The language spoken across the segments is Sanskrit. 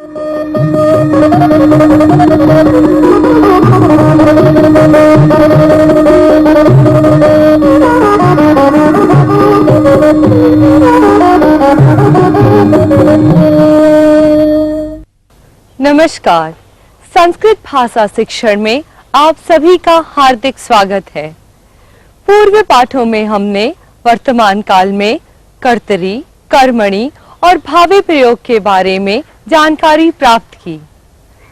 नमस्कार। संस्कृत भाषा शिक्षण में आप सभी का हार्दिक स्वागत है। पूर्व पाठों में हमने वर्तमान काल में कर्तरी, कर्मणि और भावे प्रयोग के बारे में जानकारी प्राप्त की।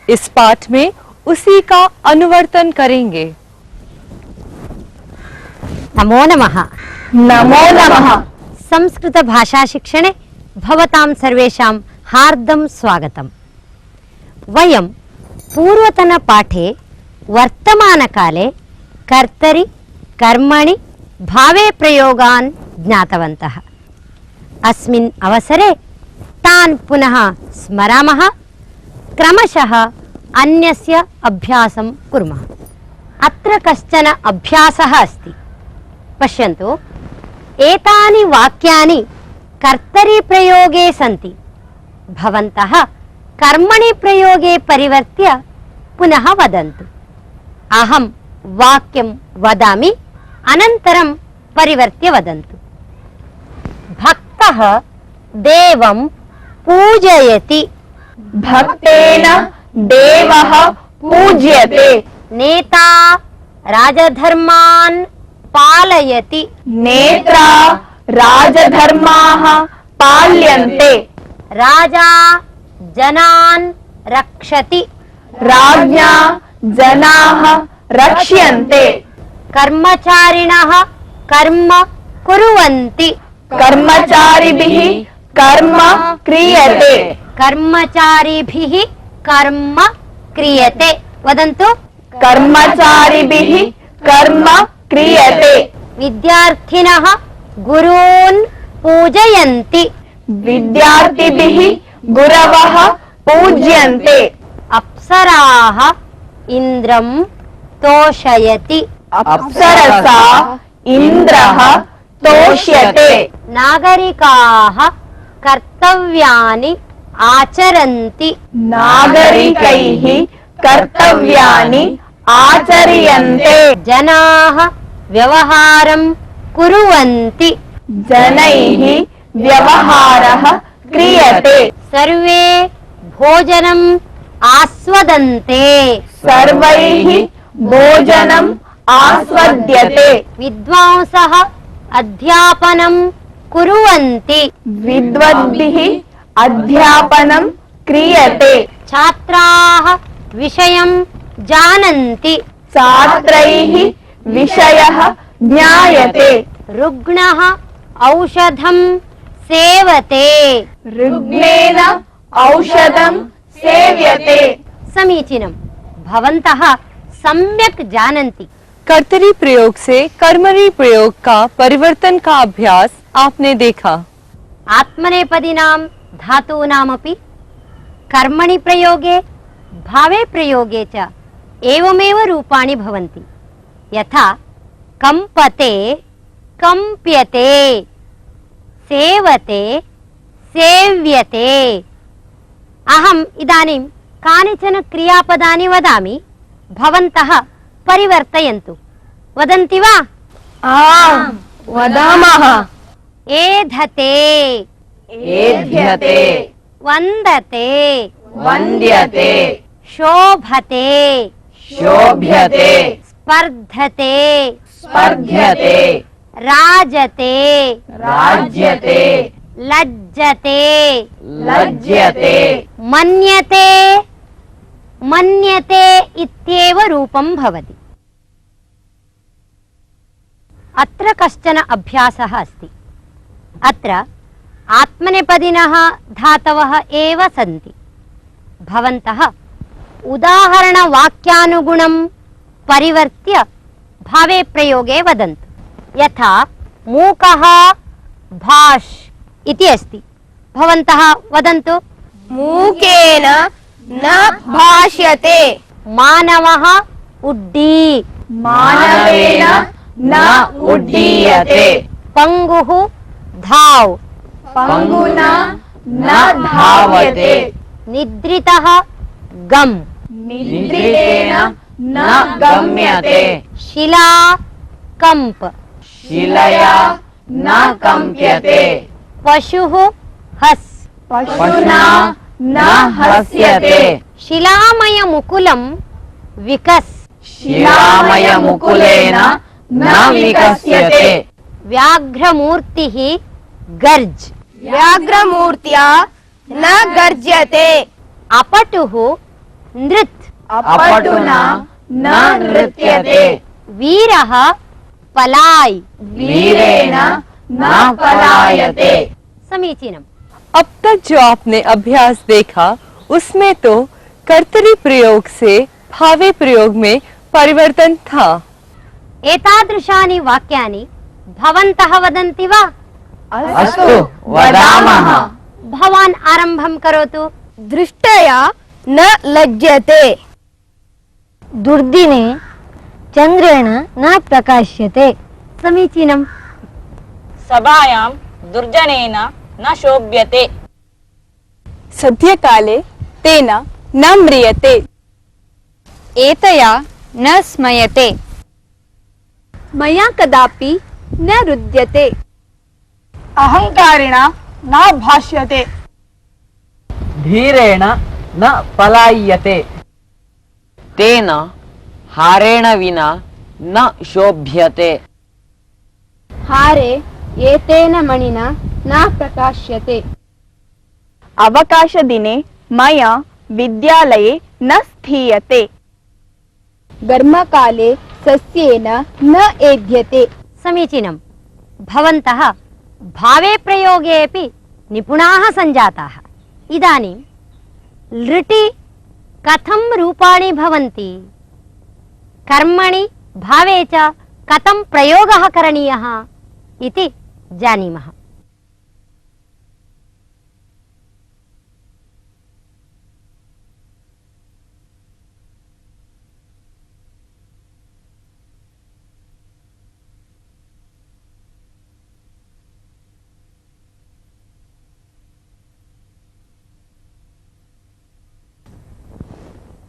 इस पाठ में उसी का अनुवर्तन करेंगे। नमो नमः। नमो नमः। संस्कृत भाषा शिक्षणे भवतां सर्वेषां हार्दं स्वागतम्। वयं पूर्वतन पाठे वर्तमानकाले कर्तरि, कर्मणि, भावे प्रयोगान् ज्ञातवन्तः। अस्मिन् अवसरे तान् पुनः स्मरामः, क्रमशः अन्यस्य अभ्यासं कुर्मः। अत्र कश्चन अभ्यासः अस्ति। पश्यन्तु, एतानि वाक्यानि कर्तरि प्रयोगे सन्ति। भवन्तः कर्मणि प्रयोगे परिवर्त्य पुनः वदन्तु। अहं वाक्यं वदामि, अनन्तरं परिवर्त्य वदन्तु। भक्तः देवं पूजयति। भक्तेन देवः पूज्यते। नेता राजधर्मान् पालयति। नेत्रा राजधर्माः पाल्यन्ते। राजा जनान् रक्षति। राज्ञा जनाः रक्ष्यन्ते। कर्मचारिणः कर्म कुर्वन्ति। कर्मचारिभिः कर्म क्रियते। कर्मचारिभिः कर्म क्रियते। वदन्तु। कर्मचारिभिः कर्म क्रियते। विद्यार्थिनः गुरून् पूजयन्ति। विद्यार्थिभिः गुरवः पूज्यन्ते। अप्सराः इन्द्रं तोषयति। अप्सरसा इन्द्रः तोष्यते। नागरिकाः कर्तव्यानि आचरन्ति। नागरिकैः कर्तव्यानि आचर्यन्ते। जनाः व्यवहारं कुर्वन्ति। जनैः व्यवहारः क्रियते। सर्वे भोजनम् आस्वदन्ते। सर्वैः भोजनम् आस्वद्यते। विद्वांसः अध्यापनं कुर्वन्ति। विद्वद्भिः अध्यापनं क्रियते। छात्राः विषयं जानन्ति। छात्रैः विषयः ज्ञायते। रुग्णः औषधं सेवते। ऋग्वेद औषधं सेव्यते। समीचीनं। भवन्तः सम्यक् जानन्ति। कर्तरी प्रयोग से कर्मणि प्रयोग का परिवर्तन का अभ्यास आपने देखा। आत्मनेपदीनां धातूनामपि कर्मणि प्रयोगे भावे प्रयोगे च एवमेव रूपाणि भवन्ति। यथा कंपते, कंप्यते, सेवते, सेव्यते। अहम् इदानीं कानिचन क्रियापदानि वदामि, भवन्तः परिवर्तयन्तु। वदन्ति वा? आम्, वदामः। एधते, एध्यते, वन्दते, वन्द्यते, शोभते, शोभ्यते, स्पर्धते, स्पर्ध्यते, राजते, राज्यते, लज्जते, लज्यते, मन्यते, मन्यते इत्येव रूपं भवति। अत्र कश्चन अभ्यासः अस्ति। अत्र आत्मनेपदिनः धातवः एव सन्ति। भवन्तः उदाहरणवाक्यानुगुणं परिवर्त्य भावे प्रयोगे वदन्तु। यथा मूकः भाष् इति अस्ति। भवन्तः वदन्तु। मूकेन न भाष्यते। मानवः उड्डी। मानवेन न उड्डीयते। पंगुः धाव। पंगुना न धावते। निद्रितः गम् निद्रितेन न गम्यते शिला कंप शिलया न कंप्यते पशुः हस् पशुना न हस्यते शिलामय मुकुलं विकस् शिलामय मुकुलेन न विकस्यते व्याघ्रमूर्तिः गर्ज व्याघ्रमूर्त्या न गर्ज्यते अपटुः नृत् अपटुना न नृत्यते वीरः पलाय वीरेण न पलायते समीचीनम्। अब तक जो आपने अभ्यास देखा उसमें तो कर्तरी प्रयोग से भावे प्रयोग में परिवर्तन था। एतादृशानि वाक्यानि भवन्तः वदन्ति वा? अस्तु वदामः भवान् आरम्भं करोतु। दृष्टया न लज्जते दुर्दिने चन्द्रेण न प्रकाश्यते समीचीनम्। सभायां दुर्जनेन न शोभ्यते सद्यकाले तेन न म्रियते एतया न स्मयते मया कदापि न रुद्यते अहंकारिणा न भाष्यते धीरेण न पलायते तेन हारेण विना न शोभ्यते हारे एतेन मणिना न प्रकाश्यते अवकाशदिने मया विद्यालये न स्थीयते गर्मकाले सस्येन न एध्यते समीचीनम्। भवन्तः भावे प्रयोगेऽपि निपुणाः सञ्जाताः। इदानीं लृटि कथं रूपाणि भवन्ति, कर्मणि भावे च कथं प्रयोगः करणीयः इति जानीमः।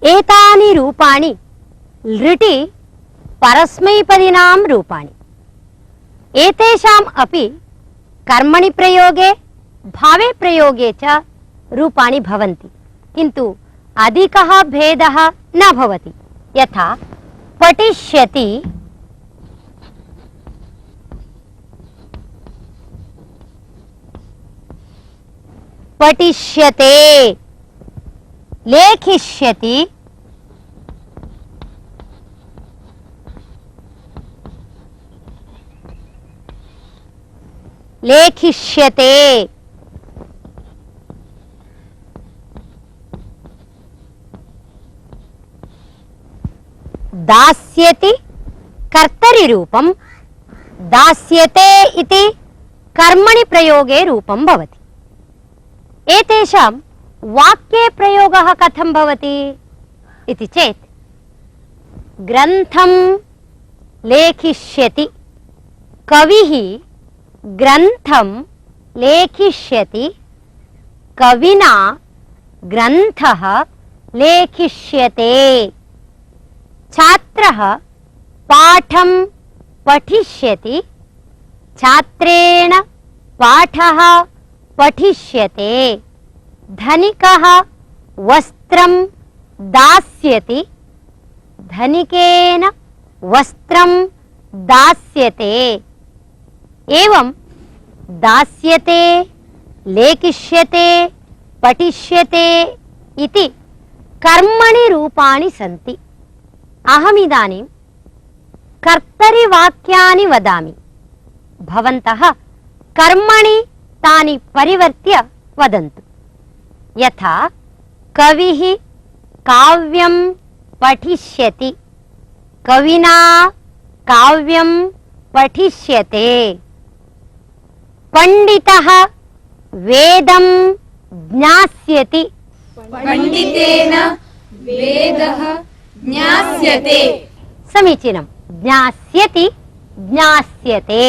एतानि रूपाणि लृटि परस्मैपदिनां रूपाणि। एतेषाम् अपि कर्मणि प्रयोगे भावे प्रयोगे च रूपाणि भवन्ति, किन्तु अधिकः भेदः न भवति। यथा पठिष्यति, पठिष्यते, लेखिष्यति, लेखिष्यते, दास्यति कर्तरि रूपं, दास्यते इति कर्मणि प्रयोगे रूपं भवति। एतेषां वाक्ये प्रयोगः कथं भवति इति चेत् ग्रन्थं लेखिष्यति, कविः ग्रन्थं लेखिष्यति, कविना ग्रन्थः लेखिष्यते, छात्रः पाठं पठिष्यति, छात्रेण पाठः पठिष्यते, धनिकः वस्त्रं दास्यति, धनिकेन वस्त्रं दास्यते। एवं दास्यते, लेखिष्यते, पठिष्यते इति कर्मणि रूपाणि सन्ति। अहमिदानीं कर्तरि वाक्यानि वदामि, भवन्तः कर्मणि तानि परिवर्त्य वदन्तु। यथा कविः काव्यं पठिष्यति, कविना काव्यं पठिष्यते, पंडितः वेदं ज्ञास्यति, पंडितेन वेदः ज्ञास्यते। समीचीनं। ज्ञास्यति, ज्ञास्यते।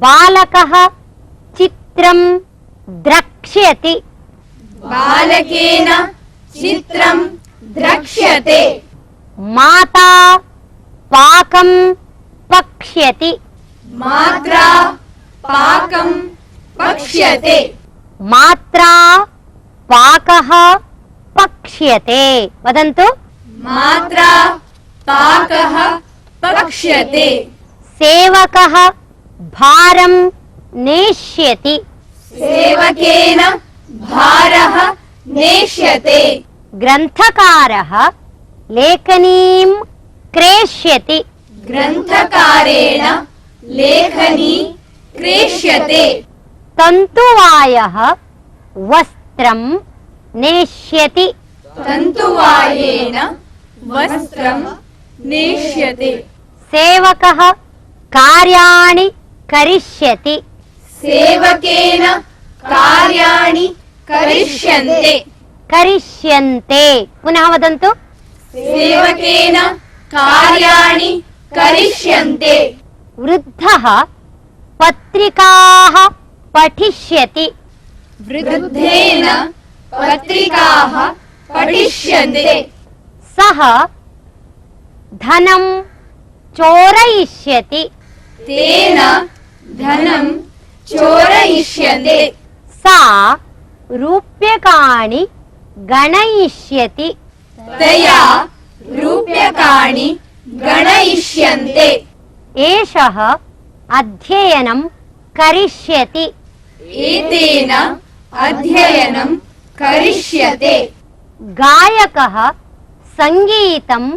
बालकः चित्रं द्रक्ष्यति, बालकेन चित्रं द्रक्ष्यते। माता पाकं पक्ष्यति। मात्रा पाकं पक्ष्यते। मात्रा पाकः पक्ष्यते। वदन्तु। मात्रा पाकः पक्ष्यते। सेवकः भारं नेष्यति। सेवकेन भारः नेष्यते। ग्रन्थकारः लेखनीं क्रेष्यति। ग्रन्थकारेण लेखनी क्रेष्यते। तन्तुवायः वस्त्रं नेष्यति। तन्तुवायेन वस्त्रं नेष्यते। सेवकः कार्याणि करिष्यति। सेवकेन कार्याणि करिष्यन्ते। करिष्यन्ते। पुनः वदन्तु। सेवकेन कार्याणि करिष्यन्ते। वृद्धः पत्रिकाः पठिष्यति। वृद्धेन पत्रिकाः पठिष्यन्ते। सः धनं चोरयिष्यति। तेन धनं चोरयिष्यते। सा रूप्यकाणि गणयिष्यति। तया रूप्यकाणि गणयिष्यन्ते। एषः अध्ययनं करिष्यति। एतेन अध्ययनं करिष्यते। गायकः सङ्गीतं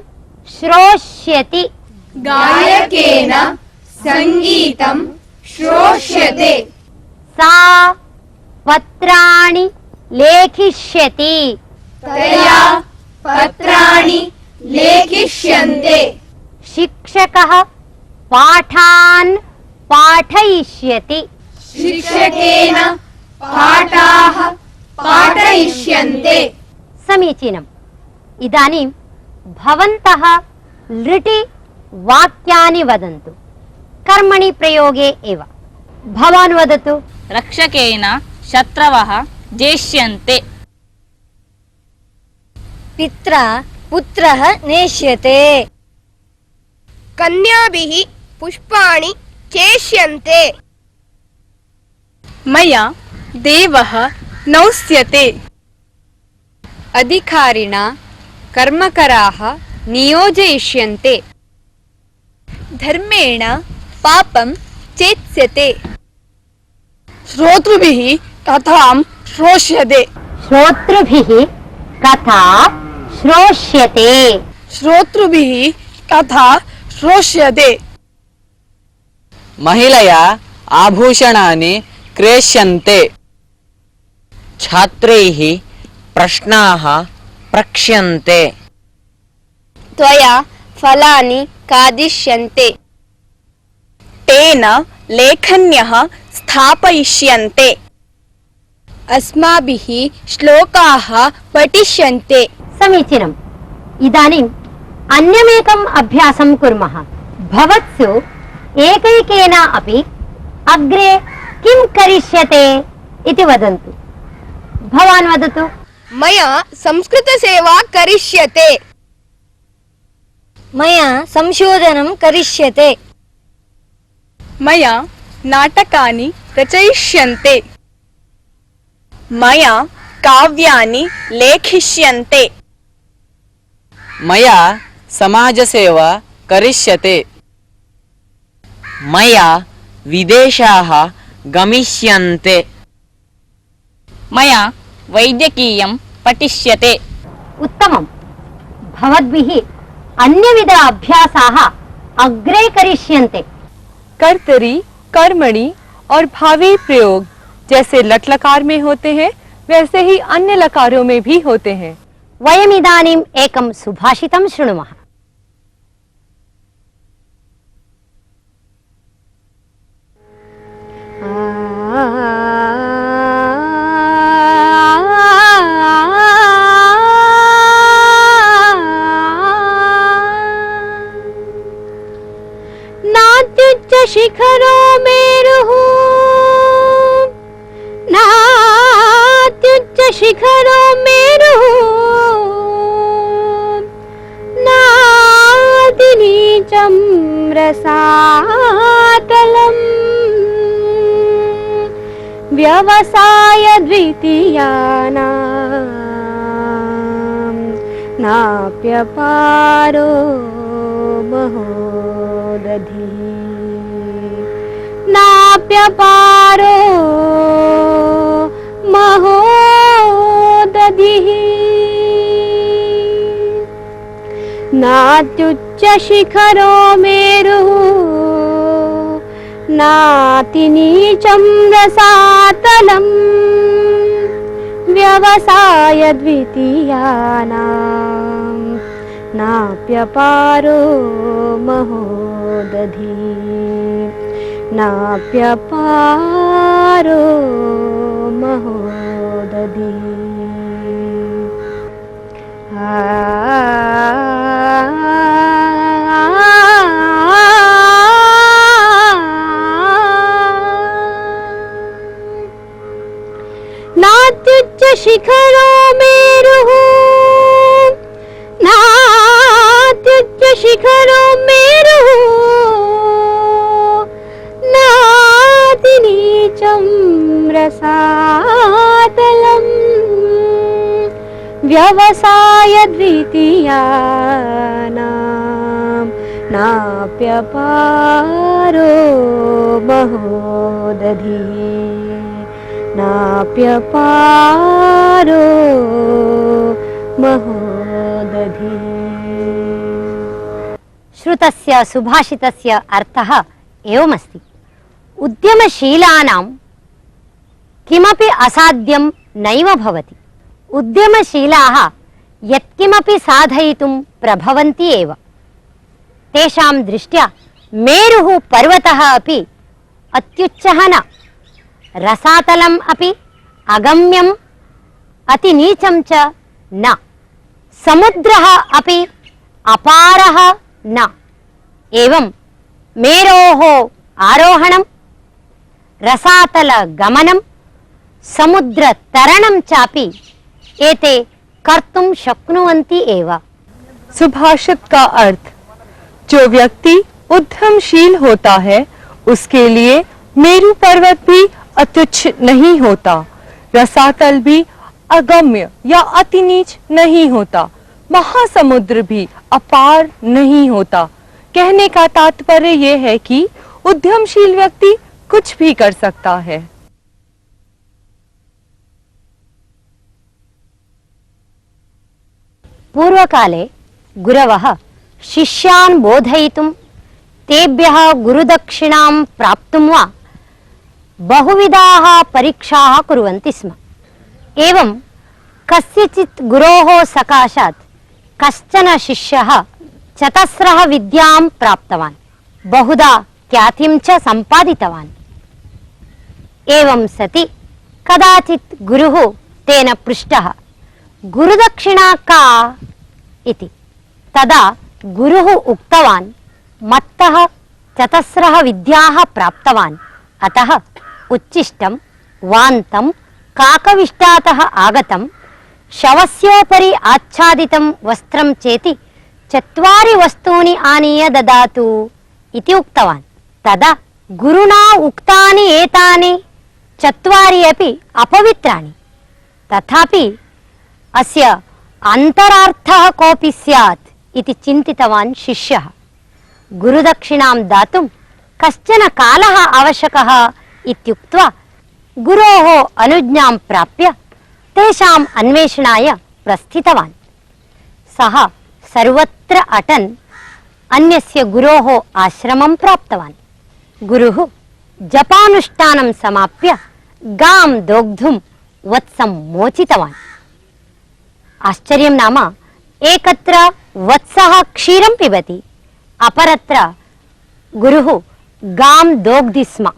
श्रोष्यति। गायकेन सङ्गीतं श्रोष्यते। सा पत्राणि लेखिष्यति। तया पत्राणि लेखिष्यन्ते। शिक्षकः पाठान् पाठयिष्यति। शिक्षकेन पाठाः पाठयिष्यन्ते। समीचीनम्। इदानीं भवन्तः लृटि वाक्यानि वदन्तु। कर्मणि प्रयोगे एव। भवान् वदतु। रक्षकेन शत्रवः जेष्यन्ते। पित्रा पुत्रः नेष्यते। कन्याभिः पुष्पाणि चेष्यन्ते। मया देवः नौष्यते। अधिकारिणा कर्मकराः नियोजयिष्यन्ते। धर्मेण पापं चेत्स्यते। श्रोतृभिः कथां श्रोष्यते। श्रोतृभिः कथा श्रोष्यते। श्रोतृभिः कथा श्रोष्यते। महिलया आभूषणानि क्रेष्यन्ते। छात्रैः प्रश्नाः प्रक्ष्यन्ते। त्वया फलानि खादिष्यन्ते। तेन लेखन्यः स्थापयिष्यन्ते। अस्माभिः श्लोकाः पठिष्यन्ते। समीचीनम्। इदानीम् अन्यमेकम् अभ्यासं कुर्मः। भवत्सु एकैकेन अपि अग्रे किं करिष्यते इति वदन्तु। भवान् वदतु। मया संस्कृतसेवा करिष्यते। मया संशोधनं करिष्यते। मया नाटकानि रचयिष्यन्ते। मया काव्यानि लेखिष्यन्ते। मया समाजसेवा करिष्यते। मया विदेशाः गमिष्यन्ते। मया वैद्यकीयं पठिष्यते। उत्तमम्। भवद्भिः अन्यविध अभ्यासाः अग्रे करिष्यन्ते। कर्तरी, कर्मणि और भावी प्रयोग जैसे लट लकार में होते हैं वैसे ही अन्य लकारों में भी होते हैं। वयमिदानीम् एकं सुभाषितं शृणुमः। नात्युच्च शिखरो मेरुः, नात्युच्च शिखरो मेरुः नातिनीचं रसातलम् व्यवसाय द्वितीयानां नाप्यपारो महोदधिः नाप्यपारो महोदधिः नात्युच्चशिखरो मेरुः नातिनीचं रसातलम् व्यवसाय द्वितीयानां नाप्यपारो महोदधिः नाप्यपारो महोदधिः नात्युच्च शिखरो मेरुः नात्युच्च शिखरो मेरुः नातिनीचं रसातलम् व्यवसाय द्वितीयानां नाप्यपारो महोदधिः नाप्यपारो महोदधिः। श्रुतस्य सुभाषितस्य अर्थः एवमस्ति। उद्यमशीलानां किमपि असाध्यं नैव भवति। उद्यमशीलाः यत्किमपि साधयितुं प्रभवन्ति एव। तेषां दृष्ट्या मेरुः पर्वतः अपि अत्युच्चः न, रसातलम् अपि अगम्यम् अतिनीचं च न, समुद्रः अपि अपारः न। एवं मेरोः आरोहणं, रसातलगमनं, समुद्रतरणं चापि एते कर्तुं शक्नुवन्ति एव। सुभाषित का अर्थ, जो व्यक्ति उद्यमशील होता है उसके लिए मेरु पर्वत भी अत्युच्च नहीं होता, रसातल भी अगम्य या अति नीच नहीं होता, महासमुद्र भी अपार नहीं होता। कहने का तात्पर्य यह है कि उद्यमशील व्यक्ति कुछ भी कर सकता है। पूर्वकाले गुरवः शिष्यान् बोधयितुं तेभ्यः गुरुदक्षिणां प्राप्तुं वा बहुविधाः परीक्षाः कुर्वन्ति स्म। एवं कस्यचित् गुरोः सकाशात् कश्चन शिष्यः चतस्रः विद्यां प्राप्तवान्, बहुधा ख्यातिं च सम्पादितवान्। एवं सति कदाचित् गुरुः तेन पृष्टः, गुरुदक्षिणा का इति। तदा गुरुः उक्तवान्, मत्तः चतस्रः विद्याः प्राप्तवान्, अतः उच्छिष्टं, वान्तं, काकविष्टातः आगतं, शवस्योपरि आच्छादितं वस्त्रं चेति 4 वस्तूनि आनीय ददातु इति उक्तवान्। तदा गुरुणा उक्तानि एतानि 4 अपि अपवित्राणि। तथापि अस्य अन्तरार्थः कोऽपि स्यात् इति चिन्तितवान् शिष्यः। गुरुदक्षिणां दातुं कश्चन कालः आवश्यकः इत्युक्त्वा गुरोः अनुज्ञां प्राप्य तेषाम् अन्वेषणाय प्रस्थितवान्। सः सर्वत्र अटन् अन्यस्य गुरोः आश्रमं प्राप्तवान्। गुरुः जपानुष्ठानं समाप्य गां दोग्धुं वत्सं मोचितवान्। आश्चर्यं नाम, एकत्र वत्सः क्षीरं पिबति, अपरत्र गुरुः गां दोग्धि स्म।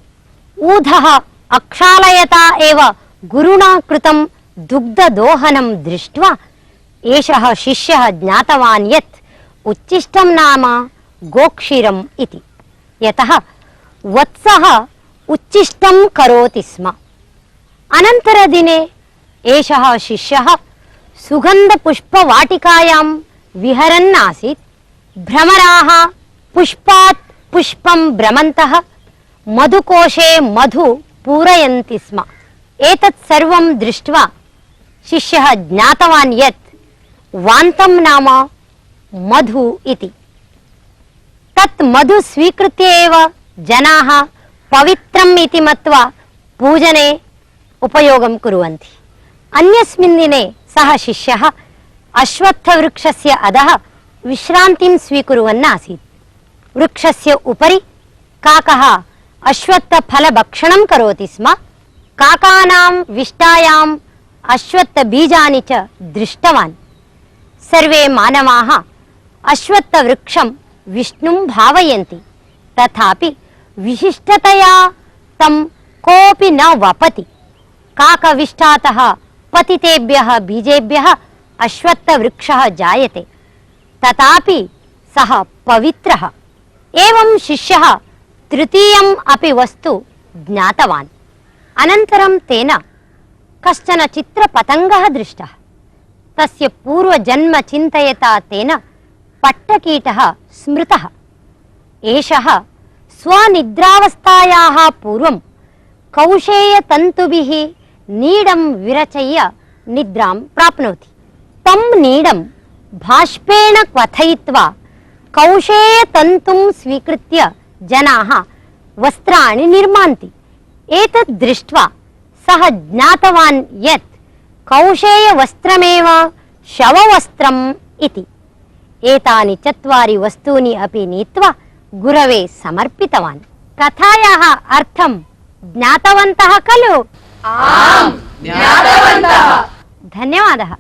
ऊधः अक्षालयता एव गुरुणा कृतं दुग्धदोहनं दृष्ट्वा एषः शिष्यः ज्ञातवान् यत् उच्छिष्टं नाम गोक्षीरम् इति। यतः वत्सः उच्छिष्टं करोति स्म। अनन्तरदिने एषः शिष्यः सुगन्धपुष्पवाटिकायां विहरन् आसीत्। भ्रमराः पुष्पात् पुष्पं भ्रमन्तः मधुकोशे मधु पूरयन्ति स्म। एतत् सर्वं दृष्ट्वा शिष्यः ज्ञातवान् यत् वान्तं नाम मधु इति। तत् मधु स्वीकृत्य एव जनाः पवित्रम् इति मत्वा पूजने उपयोगं कुर्वन्ति। अन्यस्मिन् दिने सः शिष्यः अश्वत्थवृक्षस्य अधः विश्रान्तिं स्वीकुर्वन् आसीत्। वृक्षस्य उपरि काकः अश्वत्थफलभक्षणं करोति स्म। काकानां विष्टायाम् अश्वत्थबीजानि च दृष्टवान्। सर्वे मानवाः अश्वत्थवृक्षं विष्णुं भावयन्ति, तथापि विशिष्टतया तं कोऽपि न वपति। काकविष्टातः पतितेभ्यः बीजेभ्यः अश्वत्थवृक्षः जायते, तथापि सः पवित्रः। एवं शिष्यः तृतीयम् अपि वस्तु ज्ञातवान्। अनन्तरं तेन कश्चन चित्रपतङ्गः दृष्टः। तस्य पूर्वजन्म चिन्तयता तेन पट्टकीटः स्मृतः। एषः स्वनिद्रावस्थायाः पूर्वं कौशेयतन्तुभिः नीडं विरचय्य निद्रां प्राप्नोति। तं नीडं भाष्पेण क्वथयित्वा कौशेयतन्तुं स्वीकृत्य जनाः वस्त्राणि निर्मान्ति। एतत् दृष्ट्वा सः ज्ञातवान् यत् कौशेयवस्त्रमेव शववस्त्रम् इति। एतानि 4 वस्तूनि अपि नीत्वा गुरवे समर्पितवान्। कथायाः अर्थं ज्ञातवन्तः खलु? आम्, ज्ञातवन्तः। धन्यवादः।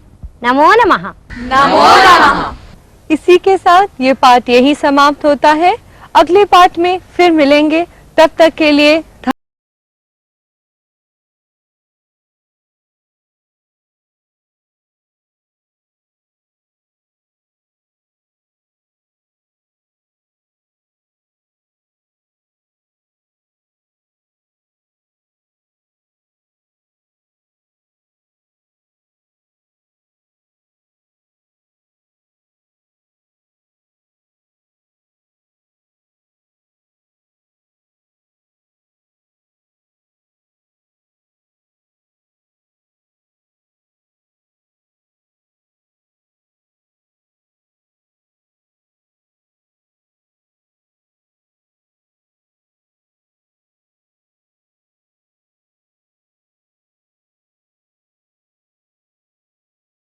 नमो नमः। नमो नमः। इसी के साथ ये पाठ यही समाप्त होता है। अगले पाठ में फिर मिलेंगे, तब तक के लिए